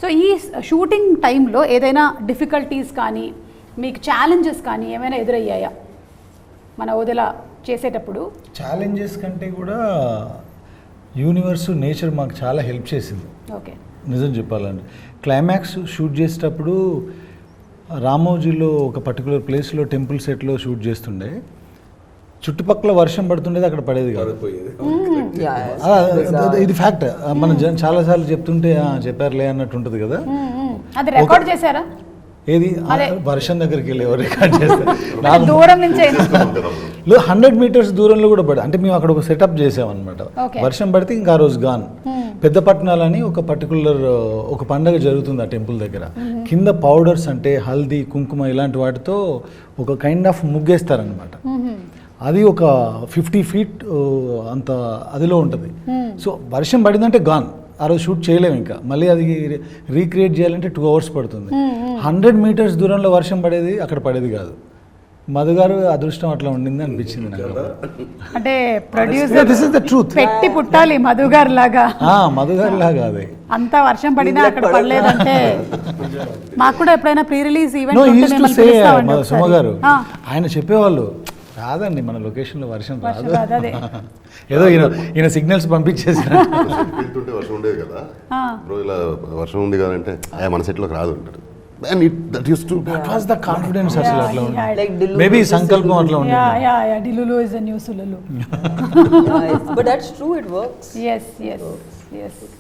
So ఈ shooting టైంలో ఏదైనా డిఫికల్టీస్ కానీ మీకు ఛాలెంజెస్ కానీ ఏమైనా ఎదురయ్యాయా మన ఓదెల చేసేటప్పుడు? ఛాలెంజెస్ కంటే కూడా యూనివర్స్ నేచర్ మాకు చాలా హెల్ప్ చేసింది. ఓకే, నిజం చెప్పాలంటే క్లైమాక్స్ షూట్ చేసేటప్పుడు రామోజీలో ఒక పర్టికులర్ ప్లేస్లో టెంపుల్ సెట్లో షూట్ చేస్తుండే, చుట్టుపక్కల వర్షం పడుతుండేది, అక్కడ పడేది కాదు. ఇది ఫ్యాక్ట్. మనం చాలాసార్లు చెప్తుంటే చెప్పారులే అన్నట్టు ఉంటుంది కదా. అది రికార్డ్ చేశారా? ఏది వర్షం దగ్గరికి వెళ్ళి ఎవరు రికార్డ్ చేస్తారు? దూరం నుంచి 100 మీటర్స్ దూరంలో కూడా పడి, అంటే మేము అక్కడ ఒక సెటప్ చేసామన్నమాట. వర్షం పడితే ఇంకా ఆ రోజు గాన్. పెద్ద పట్టణాలని ఒక పర్టికులర్ ఒక పండగ జరుగుతుంది ఆ టెంపుల్ దగ్గర. కింద పౌడర్స్ అంటే హల్దీ, కుంకుమ ఇలాంటి వాటితో ఒక కైండ్ ఆఫ్ ముగ్గేస్తారనమాట. అది ఒక 50 ఫీట్ అంత అదిలో ఉంటుంది. సో వర్షం పడిందంటే గాన్, ఆ రోజు షూట్ చేయలేము. ఇంకా మళ్ళీ అది రీక్రియేట్ చేయాలంటే 2 hours పడుతుంది. 100 మీటర్స్ దూరంలో వర్షం పడేది, అక్కడ పడేది కాదు. మధు గారు అదృష్టం అట్లా ఉండింది అనిపించింది నాకు. అంటే producer this is the truth. పెట్టి పుట్టాలి మధు గారు లాగా. మధు గారు లాగా అదే. అంత వర్షం పడినా అక్కడ పడలేదంటే మాకు కూడా ఎప్పుడైనా ప్రీ రిలీజ్ ఈవెంట్ సుమ గారు ఆయన చెప్పేవాళ్ళు, రాదండి మన లొకేషన్ లో వర్షం రాదు, ఏదో ఈయన సిగ్నల్స్ పంపించేసారు. వర్షం ఉండేది కదా, ఇలా వర్షం ఉంది కదంటే మన సెట్లోకి రాదు అంటారు. And that used to. That was the confidence అసలు అట్లా ఉంది. Maybe సంకల్పం అట్లా ఉంది. Yeah. Dilulu is a new Sululu. But that's true. It works. Yes.